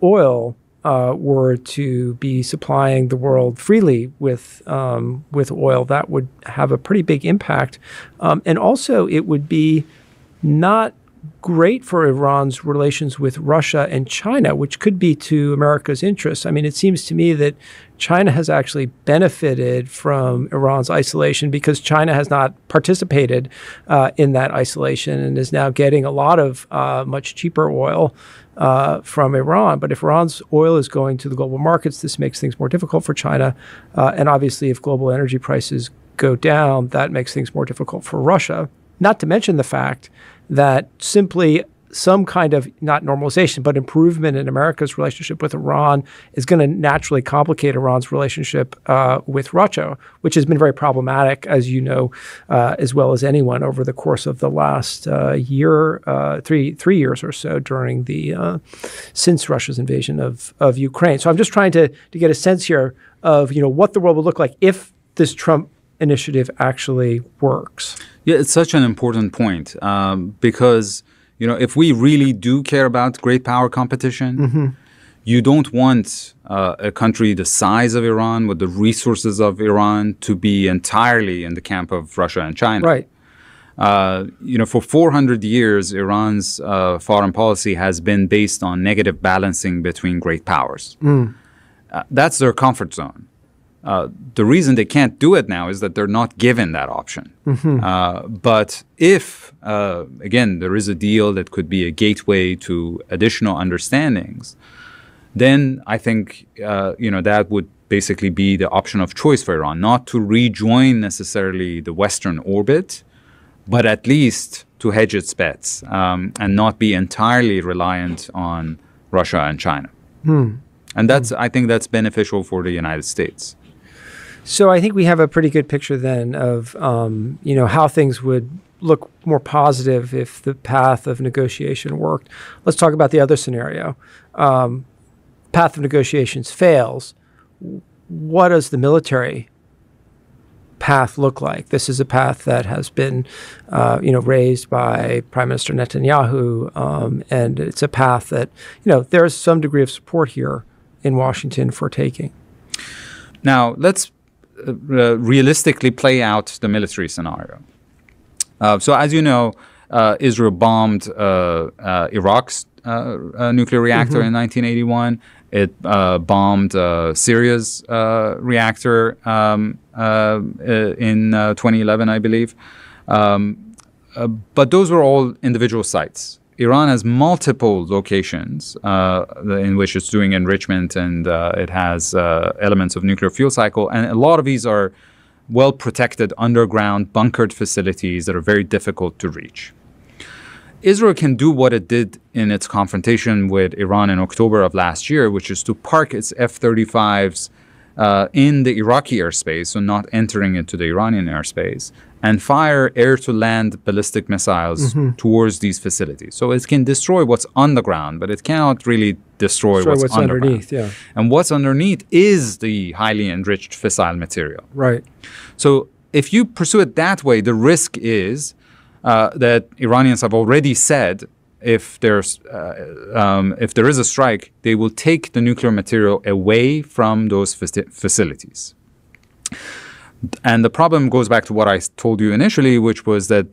oil, were to be supplying the world freely with oil, that would have a pretty big impact. And also, it would be not great for Iran's relations with Russia and China, which could be to America's interests. I mean, it seems to me that China has actually benefited from Iran's isolation because China has not participated in that isolation and is now getting a lot of much cheaper oil from Iran. But if Iran's oil is going to the global markets, this makes things more difficult for China. And obviously, if global energy prices go down, that makes things more difficult for Russia. Not to mention the fact that simply some kind of, not normalization, but improvement in America's relationship with Iran is going to naturally complicate Iran's relationship with Russia, which has been very problematic, as you know, as well as anyone over the course of the last year, 3 years or so during since Russia's invasion of Ukraine. So I'm just trying to get a sense here of, what the world will look like if this Trump initiative actually works. Yeah, it's such an important point because, if we really do care about great power competition, you don't want a country the size of Iran with the resources of Iran to be entirely in the camp of Russia and China. Right. For 400 years, Iran's foreign policy has been based on negative balancing between great powers. That's their comfort zone. The reason they can't do it now is that they're not given that option. But if, again, there is a deal that could be a gateway to additional understandings, then I think, that would basically be the option of choice for Iran, not to rejoin necessarily the Western orbit, but at least to hedge its bets and not be entirely reliant on Russia and China. And I think that's beneficial for the United States. So I think we have a pretty good picture then of, how things would look more positive if the path of negotiation worked. Let's talk about the other scenario. Path of negotiations fails. What does the military path look like? This is a path that has been, raised by Prime Minister Netanyahu, and it's a path that, there's some degree of support here in Washington for taking. Now, let's realistically play out the military scenario. So as you know, Israel bombed Iraq's nuclear reactor in 1981. It bombed Syria's reactor in 2011, I believe. But those were all individual sites. Iran has multiple locations in which it's doing enrichment, and it has elements of nuclear fuel cycle. And a lot of these are well-protected underground bunkered facilities that are very difficult to reach. Israel can do what it did in its confrontation with Iran in October of last year, which is to park its F-35s in the Iraqi airspace, so not entering into the Iranian airspace, and fire air-to-land ballistic missiles towards these facilities. So it can destroy what's on the ground, but it cannot really destroy what's underneath. Yeah. And what's underneath is the highly enriched fissile material. Right. So if you pursue it that way, the risk is that Iranians have already said if there is a strike, they will take the nuclear material away from those facilities. And the problem goes back to what I told you initially, which was that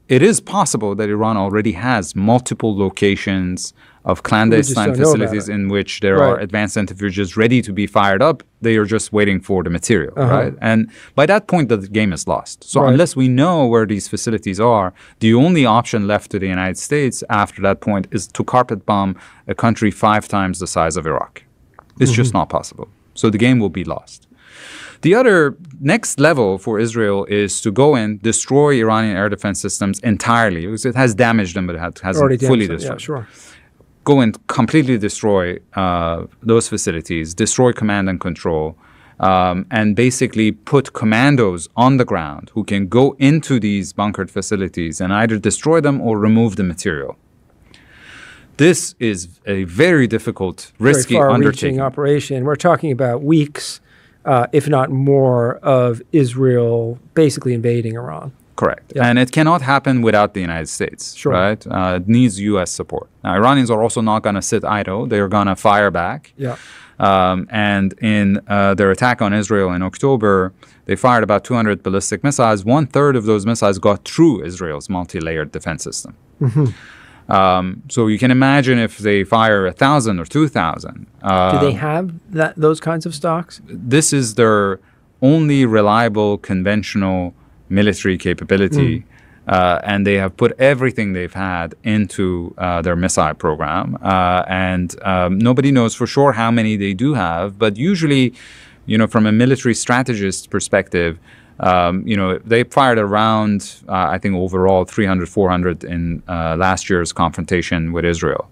it is possible that Iran already has multiple locations of clandestine facilities in which there are advanced centrifuges ready to be fired up. They are just waiting for the material, right? And by that point, the game is lost. So unless we know where these facilities are, the only option left to the United States after that point is to carpet bomb a country 5 times the size of Iraq. It's just not possible. So the game will be lost. The other next level for Israel is to go and destroy Iranian air defense systems entirely, because it has damaged them, but it hasn't fully destroyed. Yeah, sure. Go and completely destroy those facilities, destroy command and control, and basically put commandos on the ground who can go into these bunkered facilities and either destroy them or remove the material. This is a very difficult, risky undertaking. Operation. We're talking about weeks, if not more, of Israel basically invading Iran. Correct. Yeah. And it cannot happen without the United States, right? It needs U.S. support. Now, Iranians are also not going to sit idle. They're going to fire back. Yeah. And in their attack on Israel in October, they fired about 200 ballistic missiles. 1/3 of those missiles got through Israel's multi-layered defense system. So you can imagine if they fire 1,000 or 2,000. Do they have those kinds of stocks? This is their only reliable conventional military capability, and they have put everything they've had into their missile program. And nobody knows for sure how many they do have, but usually, from a military strategist perspective, they fired around, I think overall 300, 400 in last year's confrontation with Israel.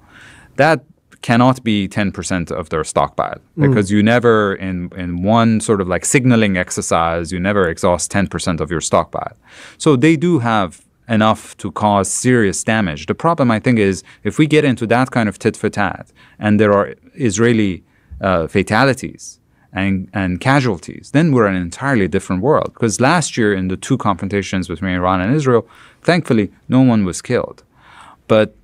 That cannot be 10% of their stockpile, because you never, in one sort of like signaling exercise, you never exhaust 10% of your stockpile. So they do have enough to cause serious damage. The problem, I think, is if we get into that kind of tit for tat and there are Israeli fatalities and casualties, then we're in an entirely different world. Because last year in the 2 confrontations between Iran and Israel, thankfully, no one was killed. But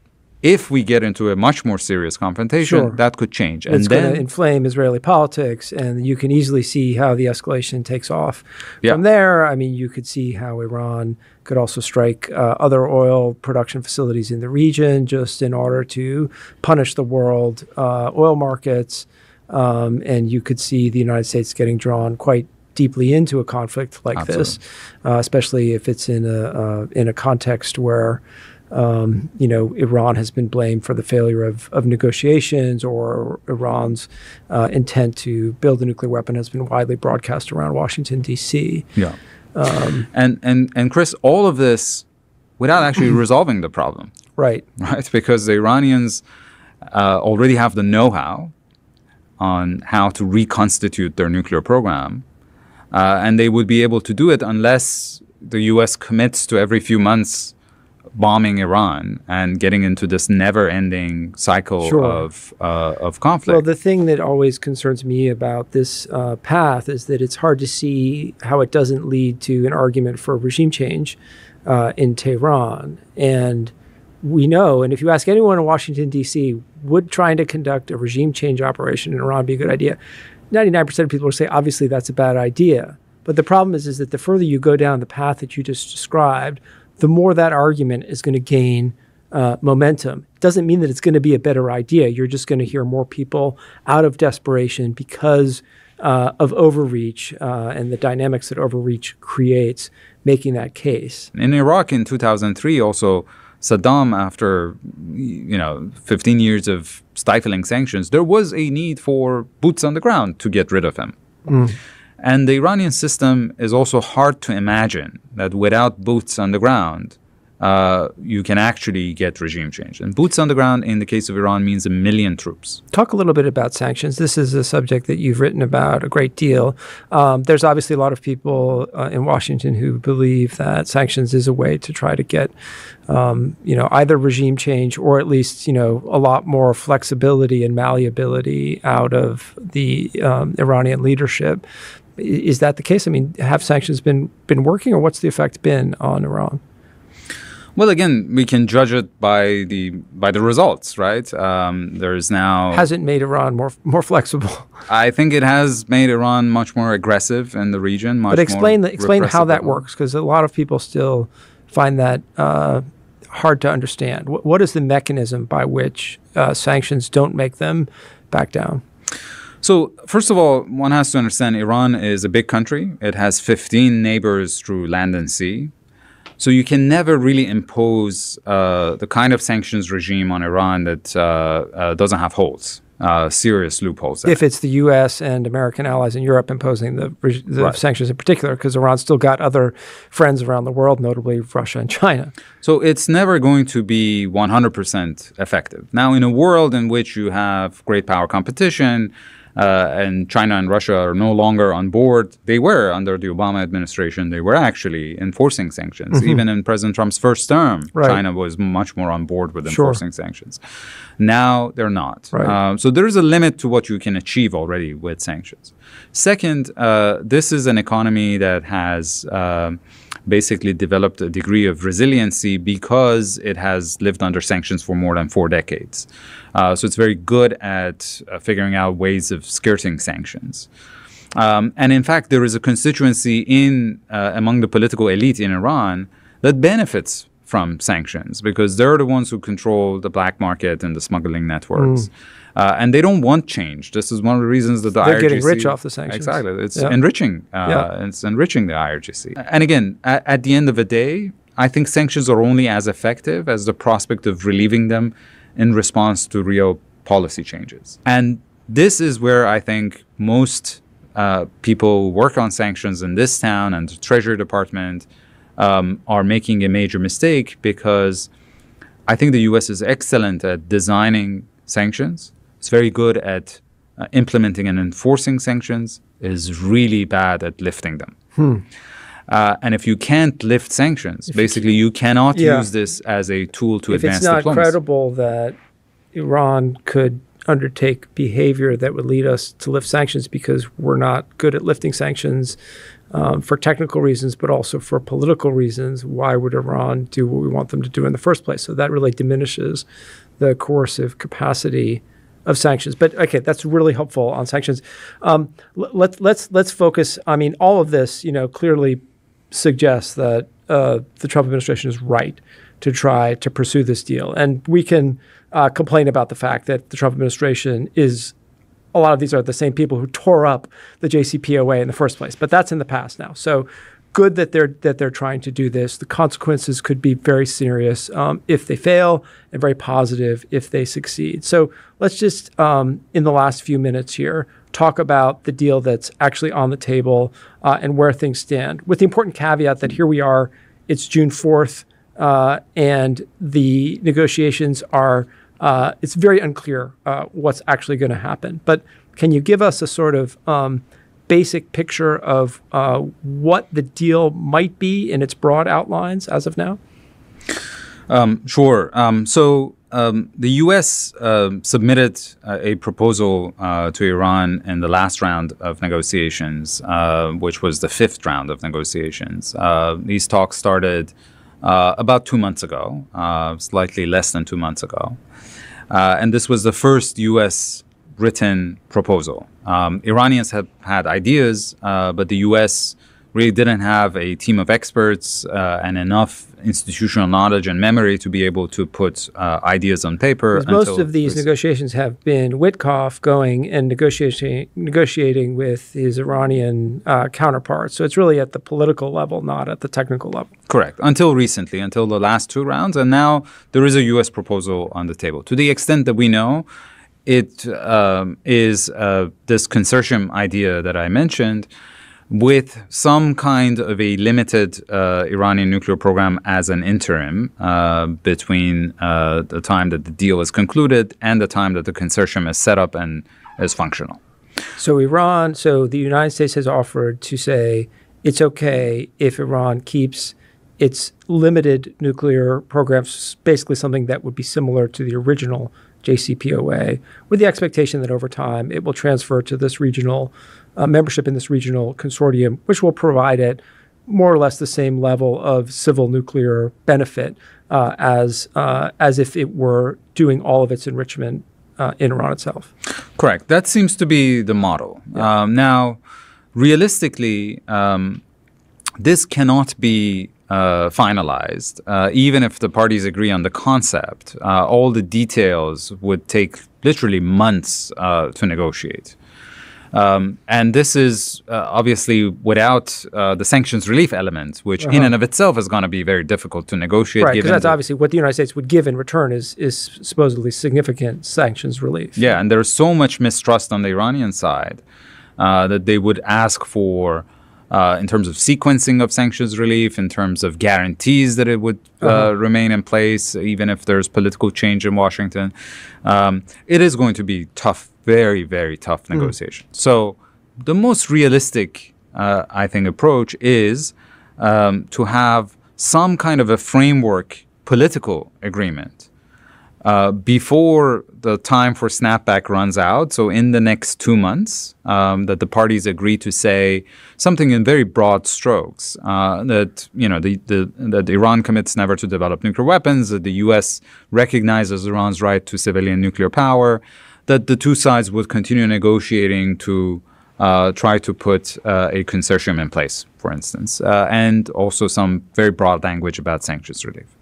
if we get into a much more serious confrontation, that could change. It's going to inflame Israeli politics, and you can easily see how the escalation takes off. From there, I mean, you could see how Iran could also strike other oil production facilities in the region just in order to punish the world oil markets. And you could see the United States getting drawn quite deeply into a conflict like this, especially if it's in a context where Iran has been blamed for the failure of negotiations, or Iran's intent to build a nuclear weapon has been widely broadcast around Washington, D.C. Yeah. And Chris, all of this without actually resolving the problem. Right. Because the Iranians already have the know-how on how to reconstitute their nuclear program. And they would be able to do it unless the U.S. commits to every few months bombing Iran and getting into this never-ending cycle of conflict. Well, the thing that always concerns me about this path is that it's hard to see how it doesn't lead to an argument for regime change in Tehran. And we know, and if you ask anyone in Washington, D.C., would trying to conduct a regime change operation in Iran be a good idea? 99% of people will say, obviously, that's a bad idea. But the problem is that the further you go down the path that you just described, the more that argument is going to gain momentum. It doesn't mean that it's going to be a better idea. You're just going to hear more people out of desperation because of overreach and the dynamics that overreach creates, making that case. In Iraq in 2003 also, Saddam, after 15 years of stifling sanctions, there was a need for boots on the ground to get rid of him. And the Iranian system is also hard to imagine that without boots on the ground, you can actually get regime change. And boots on the ground in the case of Iran means 1 million troops. Talk a little bit about sanctions. This is a subject that you've written about a great deal. There's obviously a lot of people in Washington who believe that sanctions is a way to try to get, either regime change or at least, a lot more flexibility and malleability out of the Iranian leadership. Is that the case? I mean, have sanctions been working, or what's the effect been on Iran? Well, again, we can judge it by the results, right? There's now hasn't made Iran more flexible. I think it has made Iran much more aggressive in the region. But explain how that works, because a lot of people still find that hard to understand. What is the mechanism by which sanctions don't make them back down? So, first of all, one has to understand Iran is a big country. It has 15 neighbors through land and sea. So you can never really impose the kind of sanctions regime on Iran that doesn't have holes, serious loopholes. If it's the U.S. and American allies in Europe imposing the right. sanctions in particular, because Iran's still got other friends around the world, notably Russia and China. So it's never going to be 100% effective. Now, in a world in which you have great power competition, and China and Russia are no longer on board. They were under the Obama administration. They were actually enforcing sanctions. Mm-hmm. Even in President Trump's first term, right. China was much more on board with enforcing sanctions. Now they're not. Right. So there is a limit to what you can achieve already with sanctions. Second, this is an economy that has basically developed a degree of resiliency because it has lived under sanctions for more than 4 decades. So it's very good at figuring out ways of skirting sanctions. And in fact, there is a constituency among the political elite in Iran that benefits from sanctions because they're the ones who control the black market and the smuggling networks. And they don't want change. This is one of the reasons that they're getting rich off the sanctions. Exactly. It's enriching. It's enriching the IRGC. And again, at the end of the day, I think sanctions are only as effective as the prospect of relieving them in response to real policy changes. And this is where I think most people work on sanctions in this town and the Treasury Department are making a major mistake because I think the U.S. is excellent at designing sanctions. It's very good at implementing and enforcing sanctions. It is really bad at lifting them. And if you can't lift sanctions, basically you cannot use this as a tool to advance diplomacy. If it's not credible that Iran could undertake behavior that would lead us to lift sanctions because we're not good at lifting sanctions for technical reasons, but also for political reasons, why would Iran do what we want them to do in the first place? So that really diminishes the coercive capacity of sanctions. But okay, that's really helpful on sanctions. Let's focus. I mean, all of this, clearly suggests that the Trump administration is right to try to pursue this deal. And we can complain about the fact that the Trump administration a lot of these are the same people who tore up the JCPOA in the first place. But that's in the past now. So good that they're trying to do this. The consequences could be very serious if they fail and very positive if they succeed. So let's just, in the last few minutes here, talk about the deal that's actually on the table and where things stand, with the important caveat that here we are, it's June 4th, and the negotiations are, it's very unclear what's actually going to happen. But can you give us a sort of basic picture of what the deal might be in its broad outlines as of now? Sure. So the U.S. Submitted a proposal to Iran in the last round of negotiations, which was the 5th round of negotiations. These talks started about 2 months ago, slightly less than 2 months ago. And this was the first U.S. written proposal. Iranians have had ideas, but the U.S. really didn't have a team of experts and enough institutional knowledge and memory to be able to put ideas on paper. Most of these negotiations have been Witkoff going and negotiating with his Iranian counterparts. So it's really at the political level, not at the technical level. Correct. Until recently, until the last 2 rounds. And now there is a U.S. proposal on the table. To the extent that we know, it is this consortium idea that I mentioned, with some kind of a limited Iranian nuclear program as an interim between the time that the deal is concluded and the time that the consortium is set up and is functional. So the United States has offered to say it's okay if Iran keeps its limited nuclear programs, basically something that would be similar to the original JCPOA, with the expectation that over time it will transfer to this regional membership in this regional consortium, which will provide it more or less the same level of civil nuclear benefit as if it were doing all of its enrichment in Iran itself. Correct. That seems to be the model. Yeah. Now, realistically, this cannot be finalized, even if the parties agree on the concept. All the details would take literally months to negotiate. And this is obviously without the sanctions relief element, which in and of itself is going to be very difficult to negotiate. Right, because that's obviously what the United States would give in return is supposedly significant sanctions relief. Yeah, and there's so much mistrust on the Iranian side that they would ask for in terms of sequencing of sanctions relief, in terms of guarantees that it would remain in place, even if there's political change in Washington. It is going to be tough, very, very tough negotiation. So the most realistic, I think, approach is to have some kind of a framework political agreement before the time for snapback runs out. So in the next 2 months, that the parties agree to say something in very broad strokes, that that Iran commits never to develop nuclear weapons, that the U.S. recognizes Iran's right to civilian nuclear power, that the two sides would continue negotiating to try to put a consortium in place, for instance, and also some very broad language about sanctions relief.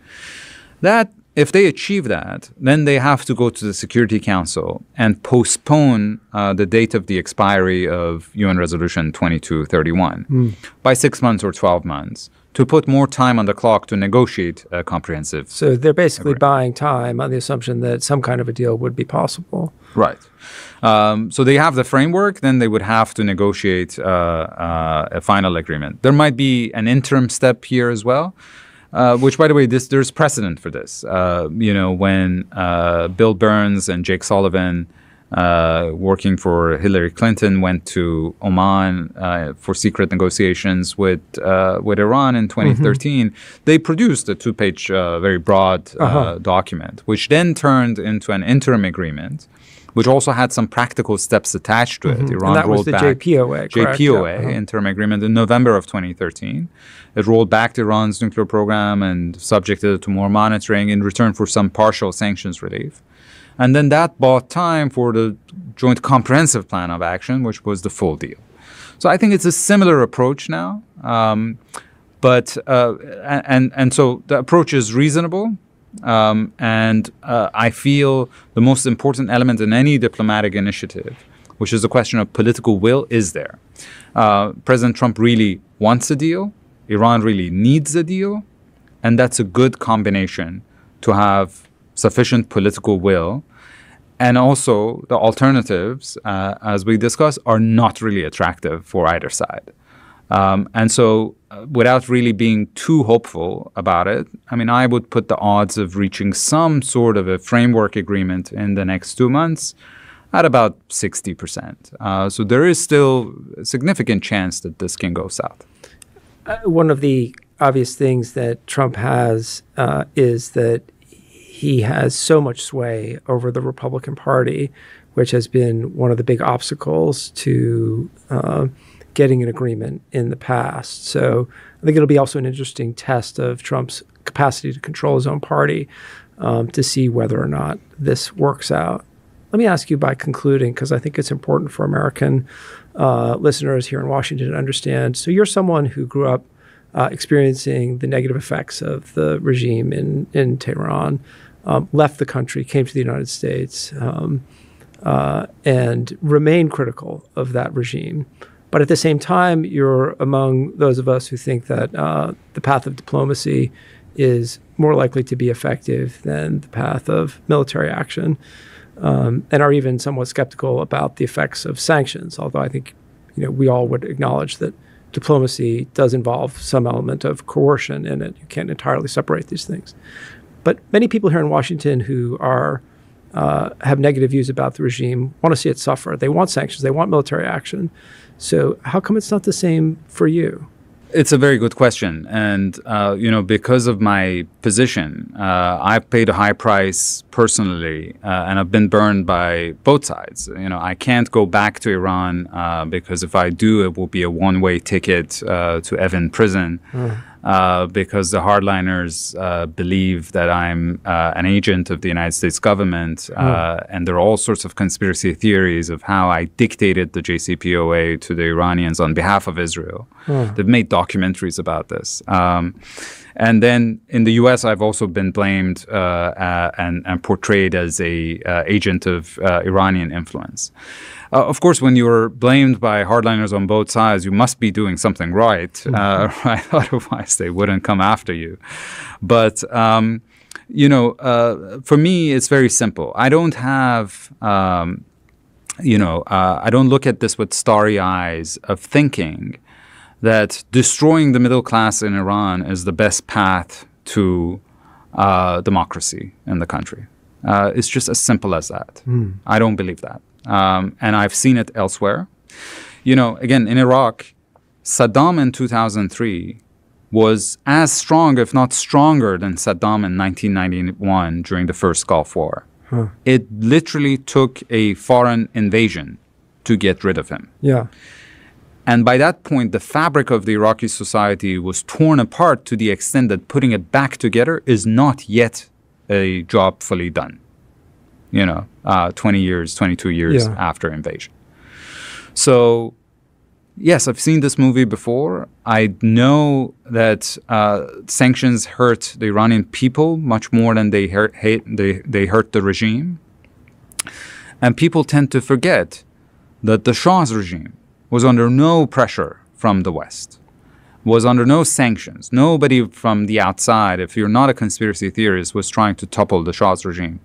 If they achieve that, then they have to go to the Security Council and postpone the date of the expiry of UN Resolution 2231 by 6 months or 12 months to put more time on the clock to negotiate a comprehensive So they're basically buying time on the assumption that some kind of a deal would be possible. Right. So they have the framework, then they would have to negotiate a final agreement. There might be an interim step here as well. Which, by the way, there's precedent for this. When Bill Burns and Jake Sullivan, working for Hillary Clinton, went to Oman for secret negotiations with Iran in 2013, they produced a 2-page, very broad document, which then turned into an interim agreement, which also had some practical steps attached to it. Iran and that was the JPOA, correct? JPOA, interim agreement in November of 2013. It rolled back Iran's nuclear program and subjected it to more monitoring in return for some partial sanctions relief. And then that bought time for the Joint Comprehensive Plan of Action, which was the full deal. So I think it's a similar approach now. So the approach is reasonable. I feel the most important element in any diplomatic initiative, which is the question of political will, is there. President Trump really wants a deal. Iran really needs a deal. And that's a good combination to have sufficient political will. And also the alternatives, as we discussed, are not really attractive for either side. Without really being too hopeful about it, I would put the odds of reaching some sort of a framework agreement in the next 2 months at about 60%. So there is still a significant chance that this can go south. One of the obvious things that Trump has is that he has so much sway over the Republican Party, which has been one of the big obstacles to getting an agreement in the past. So I think it'll be also an interesting test of Trump's capacity to control his own party to see whether or not this works out. Let me ask you by concluding, because I think it's important for American listeners here in Washington to understand. So you're someone who grew up experiencing the negative effects of the regime in Tehran, left the country, came to the United States, and remained critical of that regime. But at the same time, you're among those of us who think that the path of diplomacy is more likely to be effective than the path of military action, and are even somewhat skeptical about the effects of sanctions, although I think we all would acknowledge that diplomacy does involve some element of coercion in it. You can't entirely separate these things. But many people here in Washington who have negative views about the regime want to see it suffer. They want sanctions. They want military action. So how come it's not the same for you? It's a very good question. And, because of my position, I've paid a high price personally, and I've been burned by both sides. I can't go back to Iran because if I do, it will be a one-way ticket to Evin prison. Because the hardliners believe that I'm an agent of the United States government. And there are all sorts of conspiracy theories of how I dictated the JCPOA to the Iranians on behalf of Israel. They've made documentaries about this. And then in the U.S., I've also been blamed and portrayed as a agent of Iranian influence. Of course, when you're blamed by hardliners on both sides, you must be doing something right, right? Otherwise, they wouldn't come after you. But, for me, it's very simple. I don't have, I don't look at this with starry eyes of thinking that destroying the middle class in Iran is the best path to democracy in the country. It's just as simple as that. I don't believe that. And I've seen it elsewhere. Again, in Iraq, Saddam in 2003 was as strong, if not stronger, than Saddam in 1991 during the first Gulf War. It literally took a foreign invasion to get rid of him. Yeah. And by that point, the fabric of the Iraqi society was torn apart to the extent that putting it back together is not yet a job fully done. 22 years after invasion. So, yes, I've seen this movie before. I know that sanctions hurt the Iranian people much more than they hurt the regime. And people tend to forget that the Shah's regime was under no pressure from the West, was under no sanctions. Nobody from the outside, if you're not a conspiracy theorist, was trying to topple the Shah's regime.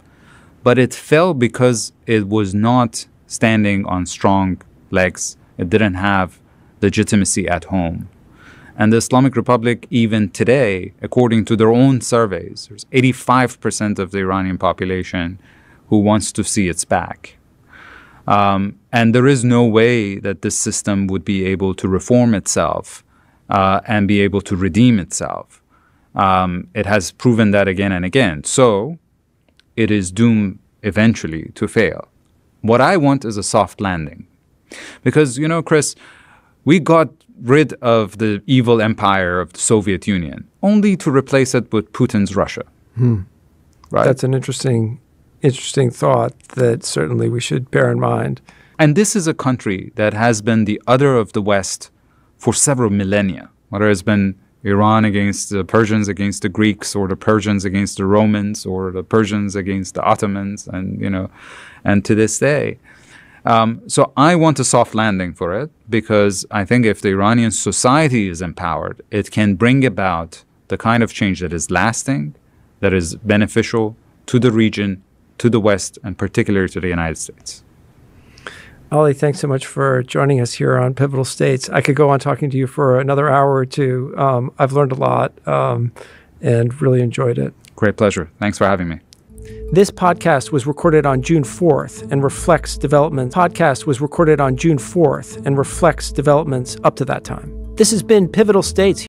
But it fell because it was not standing on strong legs. It didn't have legitimacy at home. And the Islamic Republic, even today, according to their own surveys, there's 85% of the Iranian population who wants to see its back. And there is no way that this system would be able to reform itself and be able to redeem itself. It has proven that again and again. So it is doomed eventually to fail. What I want is a soft landing. Because, Chris, we got rid of the evil empire of the Soviet Union only to replace it with Putin's Russia. Right? That's an interesting thought that certainly we should bear in mind. And this is a country that has been the other of the West for several millennia, whether it's been Iran against the Persians against the Greeks, or the Persians against the Romans, or the Persians against the Ottomans, and to this day. So I want a soft landing for it, because I think if the Iranian society is empowered, it can bring about the kind of change that is lasting, that is beneficial to the region, to the West, and particularly to the United States. Ali, thanks so much for joining us here on Pivotal States. I could go on talking to you for another hour or two. I've learned a lot and really enjoyed it. Great pleasure. Thanks for having me. This podcast was recorded on June 4th and reflects developments. Up to that time. This has been Pivotal States.